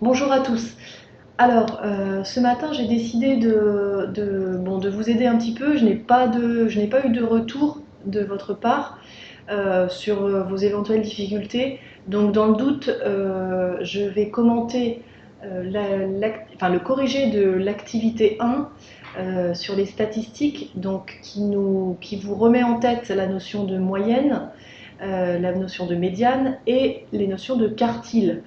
Bonjour à tous. Alors, ce matin, j'ai décidé de vous aider un petit peu. Je n'ai pas eu de retour de votre part sur vos éventuelles difficultés. Donc, dans le doute, je vais commenter le corrigé de l'activité 1 sur les statistiques, donc qui vous remet en tête la notion de moyenne, la notion de médiane et les notions de quartile.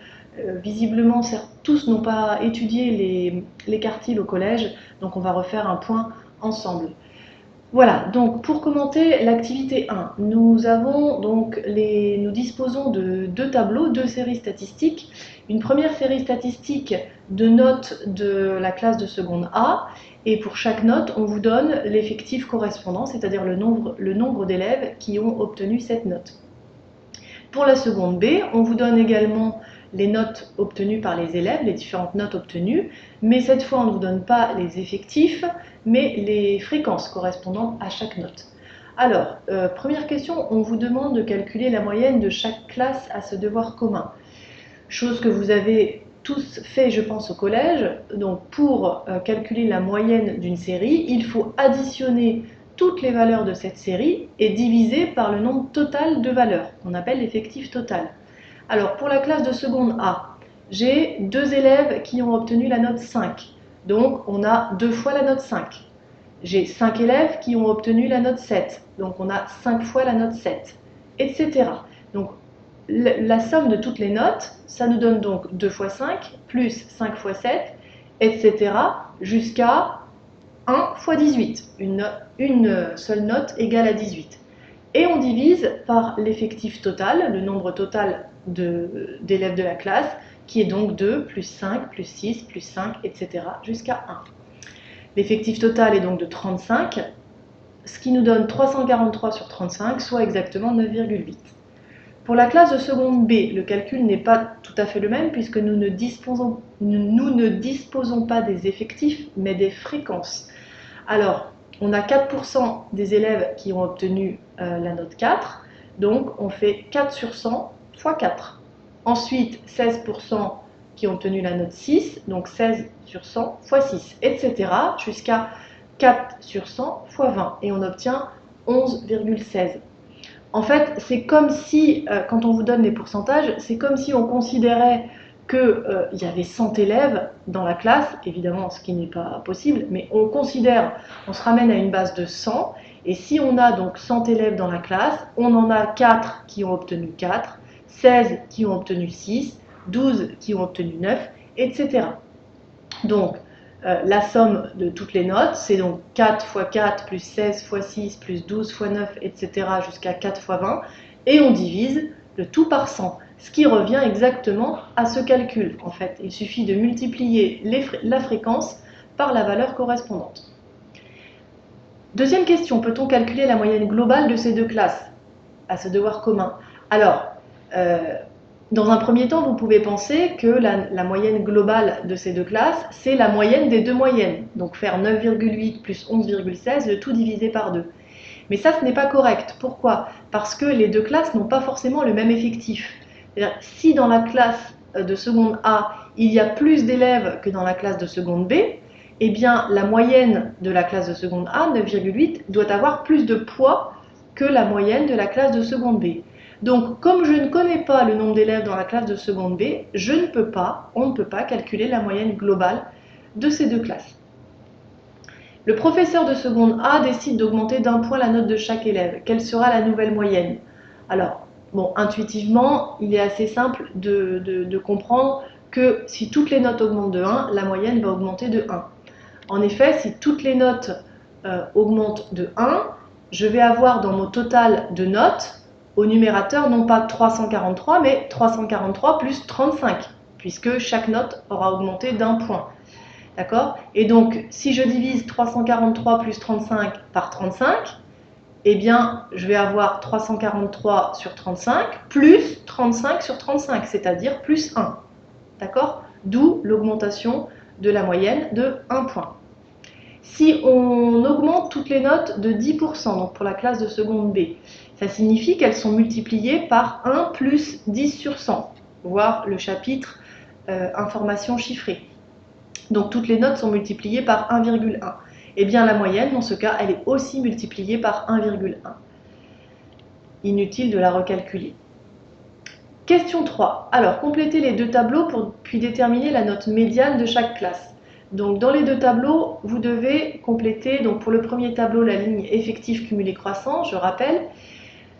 Visiblement, tous n'ont pas étudié les quartiles au collège, donc on va refaire un point ensemble. Voilà, donc pour commenter l'activité 1, nous disposons de deux tableaux, deux séries statistiques. Une première série statistique de notes de la classe de seconde A, et pour chaque note, on vous donne l'effectif correspondant, c'est-à-dire le nombre d'élèves qui ont obtenu cette note. Pour la seconde B, on vous donne également les notes obtenues par les élèves, les différentes notes obtenues, mais cette fois on ne vous donne pas les effectifs, mais les fréquences correspondant à chaque note. Alors, première question, on vous demande de calculer la moyenne de chaque classe à ce devoir commun. Chose que vous avez tous fait, je pense, au collège. Donc, pour calculer la moyenne d'une série, il faut additionner toutes les valeurs de cette série et diviser par le nombre total de valeurs, qu'on appelle l'effectif total. Alors, pour la classe de seconde A, j'ai deux élèves qui ont obtenu la note 5. Donc, on a 2 fois la note 5. J'ai 5 élèves qui ont obtenu la note 7. Donc, on a 5 fois la note 7, etc. Donc, la somme de toutes les notes, ça nous donne donc 2 fois 5, plus 5 fois 7, etc. jusqu'à 1 fois 18. Une seule note égale à 18. Et on divise par l'effectif total, le nombre total d'élèves de la classe, qui est donc 2, plus 5, plus 6, plus 5, etc. jusqu'à 1. L'effectif total est donc de 35, ce qui nous donne 343 sur 35, soit exactement 9,8. Pour la classe de seconde B, le calcul n'est pas tout à fait le même puisque nous ne disposons pas des effectifs, mais des fréquences. Alors, on a 4% des élèves qui ont obtenu la note 4, donc on fait 4 sur 100 fois 4. Ensuite, 16% qui ont obtenu la note 6, donc 16 sur 100 fois 6, etc. jusqu'à 4 sur 100 fois 20, et on obtient 11,16. En fait, c'est comme si, quand on vous donne les pourcentages, c'est comme si on considérait qu'il y avait 100 élèves dans la classe, évidemment ce qui n'est pas possible, mais on se ramène à une base de 100, et si on a donc 100 élèves dans la classe, on en a 4 qui ont obtenu 4, 16 qui ont obtenu 6, 12 qui ont obtenu 9, etc. Donc, la somme de toutes les notes, c'est donc 4 fois 4 plus 16 fois 6 plus 12 fois 9, etc. jusqu'à 4 fois 20. Et on divise le tout par 100, ce qui revient exactement à ce calcul. En fait, il suffit de multiplier la fréquence par la valeur correspondante. Deuxième question, peut-on calculer la moyenne globale de ces deux classes à ce devoir commun? Alors, dans un premier temps, vous pouvez penser que la moyenne globale de ces deux classes, c'est la moyenne des deux moyennes. Donc faire 9,8 plus 11,16, le tout divisé par 2. Mais ça, ce n'est pas correct. Pourquoi? Parce que les deux classes n'ont pas forcément le même effectif. Si dans la classe de seconde A, il y a plus d'élèves que dans la classe de seconde B, eh bien la moyenne de la classe de seconde A, 9,8, doit avoir plus de poids que la moyenne de la classe de seconde B. Donc, comme je ne connais pas le nombre d'élèves dans la classe de seconde B, on ne peut pas calculer la moyenne globale de ces deux classes. Le professeur de seconde A décide d'augmenter d'1 point la note de chaque élève. Quelle sera la nouvelle moyenne? Alors, bon, intuitivement, il est assez simple de comprendre que si toutes les notes augmentent de 1, la moyenne va augmenter de 1. En effet, si toutes les notes augmentent de 1, je vais avoir dans mon total de notes, au numérateur, non pas 343, mais 343 plus 35, puisque chaque note aura augmenté d'1 point. D'accord? Et donc, si je divise 343 plus 35 par 35, eh bien, je vais avoir 343 sur 35 plus 35 sur 35, c'est-à-dire plus 1. D'accord? D'où l'augmentation de la moyenne de 1 point. Si on augmente toutes les notes de 10%, donc pour la classe de seconde B, ça signifie qu'elles sont multipliées par 1 plus 10 sur 100, voir le chapitre information chiffrée. Donc toutes les notes sont multipliées par 1,1. Et bien la moyenne, dans ce cas, elle est aussi multipliée par 1,1. Inutile de la recalculer. Question 3. Alors, complétez les deux tableaux puis déterminer la note médiane de chaque classe. Donc, dans les deux tableaux, vous devez compléter, donc pour le premier tableau, la ligne effectif cumulé croissant. Je rappelle,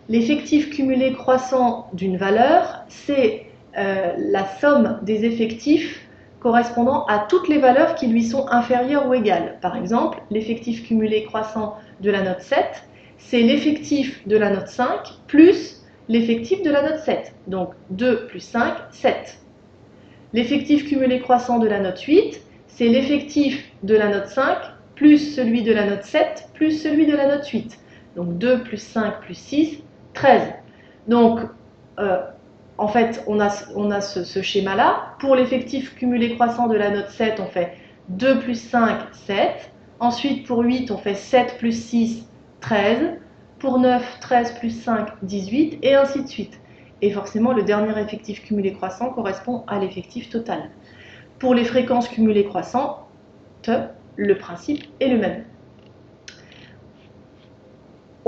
l'effectif cumulé croissant d'une valeur, c'est la somme des effectifs correspondant à toutes les valeurs qui lui sont inférieures ou égales. Par exemple, l'effectif cumulé croissant de la note 7, c'est l'effectif de la note 5 plus l'effectif de la note 7. Donc 2 plus 5, 7. L'effectif cumulé croissant de la note 8, c'est l'effectif de la note 5 plus celui de la note 7 plus celui de la note 8. Donc 2 plus 5 plus 6, 13. Donc, en fait, on a ce schéma-là. Pour l'effectif cumulé croissant de la note 7, on fait 2 plus 5, 7. Ensuite, pour 8, on fait 7 plus 6, 13. Pour 9, 13 plus 5, 18, et ainsi de suite. Et forcément, le dernier effectif cumulé croissant correspond à l'effectif total. Pour les fréquences cumulées croissantes, le principe est le même.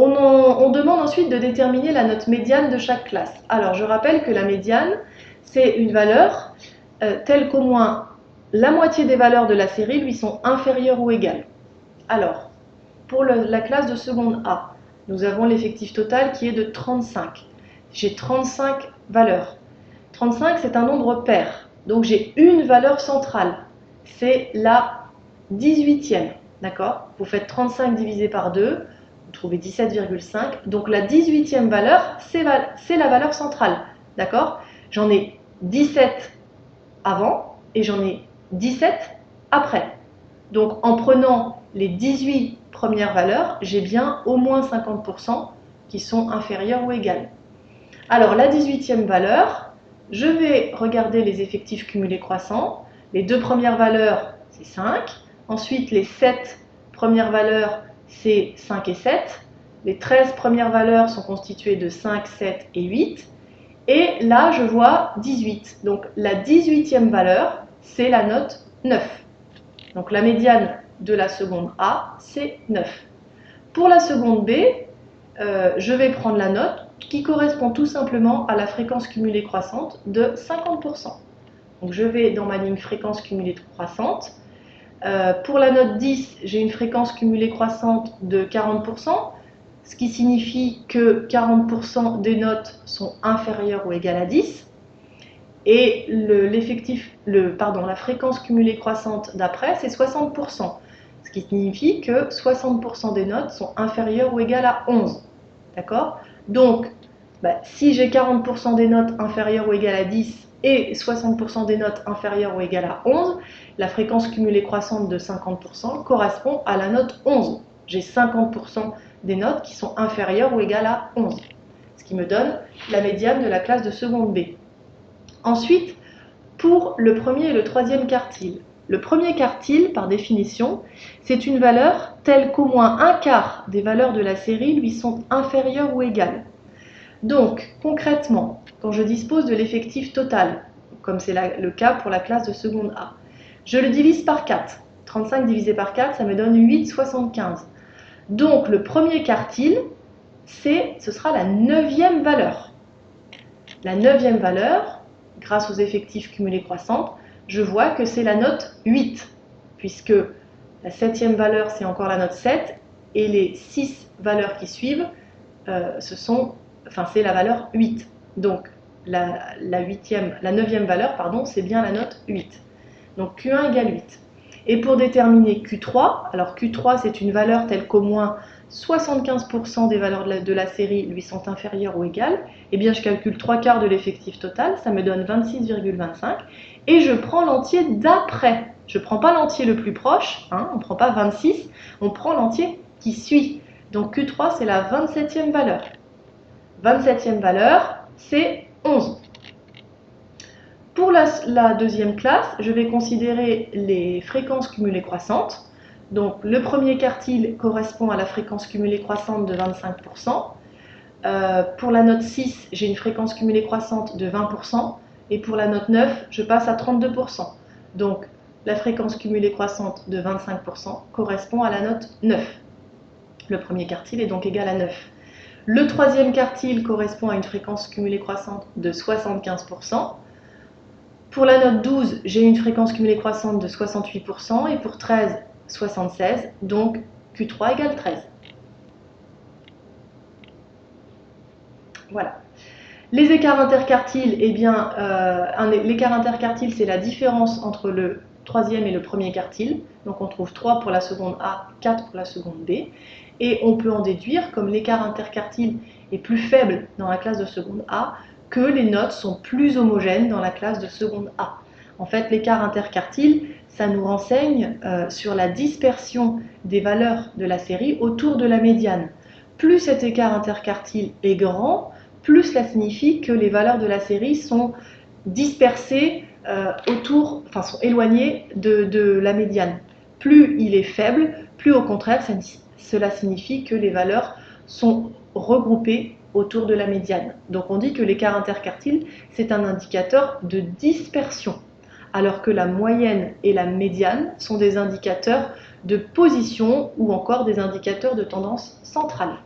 On demande ensuite de déterminer la note médiane de chaque classe. Alors, je rappelle que la médiane, c'est une valeur telle qu'au moins la moitié des valeurs de la série lui sont inférieures ou égales. Alors, pour la classe de seconde A, nous avons l'effectif total qui est de 35. J'ai 35 valeurs. 35, c'est un nombre pair. Donc, j'ai une valeur centrale. C'est la 18e. D'accord? Vous faites 35 divisé par 2. Vous trouvez 17,5. Donc la 18e valeur, c'est la valeur centrale. D'accord? J'en ai 17 avant et j'en ai 17 après. Donc en prenant les 18 premières valeurs, j'ai bien au moins 50% qui sont inférieures ou égales. Alors la 18e valeur, je vais regarder les effectifs cumulés croissants. Les deux premières valeurs, c'est 5. Ensuite, les 7 premières valeurs, c'est 5 et 7. Les 13 premières valeurs sont constituées de 5, 7 et 8. Et là, je vois 18. Donc la 18e valeur, c'est la note 9. Donc la médiane de la seconde A, c'est 9. Pour la seconde B, je vais prendre la note qui correspond tout simplement à la fréquence cumulée croissante de 50%. Donc je vais dans ma ligne fréquence cumulée croissante. Pour la note 10, j'ai une fréquence cumulée croissante de 40%, ce qui signifie que 40% des notes sont inférieures ou égales à 10. Et la fréquence cumulée croissante d'après, c'est 60%, ce qui signifie que 60% des notes sont inférieures ou égales à 11. D'accord? Donc, si j'ai 40% des notes inférieures ou égales à 10 et 60% des notes inférieures ou égales à 11, la fréquence cumulée croissante de 50% correspond à la note 11. J'ai 50% des notes qui sont inférieures ou égales à 11, ce qui me donne la médiane de la classe de seconde B. Ensuite, pour le premier et le troisième quartile. Le premier quartile, par définition, c'est une valeur telle qu'au moins un quart des valeurs de la série lui sont inférieures ou égales. Donc, concrètement, quand je dispose de l'effectif total, comme c'est le cas pour la classe de seconde A, je le divise par 4. 35 divisé par 4, ça me donne 8,75. Donc, le premier quartile, ce sera la 9e valeur. La 9e valeur, grâce aux effectifs cumulés croissants, je vois que c'est la note 8, puisque la 7e valeur, c'est encore la note 7, et les 6 valeurs qui suivent, c'est la valeur 8. Donc, la 9e valeur, c'est bien la note 8. Donc, Q1 égale 8. Et pour déterminer Q3, alors Q3, c'est une valeur telle qu'au moins 75% des valeurs de la série lui sont inférieures ou égales, eh bien je calcule 3 quarts de l'effectif total, ça me donne 26,25, et je prends l'entier d'après. Je ne prends pas l'entier le plus proche, on ne prend pas 26, on prend l'entier qui suit. Donc Q3, c'est la 27e valeur. 27e valeur, c'est 11. Pour la deuxième classe, je vais considérer les fréquences cumulées croissantes. Donc le premier quartile correspond à la fréquence cumulée croissante de 25%. Pour la note 6, j'ai une fréquence cumulée croissante de 20%. et pour la note 9, je passe à 32%. Donc la fréquence cumulée croissante de 25% correspond à la note 9. Le premier quartile est donc égal à 9. Le troisième quartile correspond à une fréquence cumulée croissante de 75%. Pour la note 12, j'ai une fréquence cumulée croissante de 68% et pour 13, 76. Donc Q3 égale 13. Voilà. Les écarts interquartiles, eh bien, l'écart interquartile, c'est la différence entre le troisième et le premier quartile. Donc on trouve 3 pour la seconde A, 4 pour la seconde B. Et on peut en déduire, comme l'écart interquartile est plus faible dans la classe de seconde A, que les notes sont plus homogènes dans la classe de seconde A. En fait, l'écart interquartile, ça nous renseigne sur la dispersion des valeurs de la série autour de la médiane. Plus cet écart interquartile est grand, plus cela signifie que les valeurs de la série sont dispersées sont éloignées de la médiane. Plus il est faible, plus au contraire, cela signifie que les valeurs sont regroupées autour de la médiane. Donc on dit que l'écart interquartile, c'est un indicateur de dispersion, alors que la moyenne et la médiane sont des indicateurs de position ou encore des indicateurs de tendance centrale.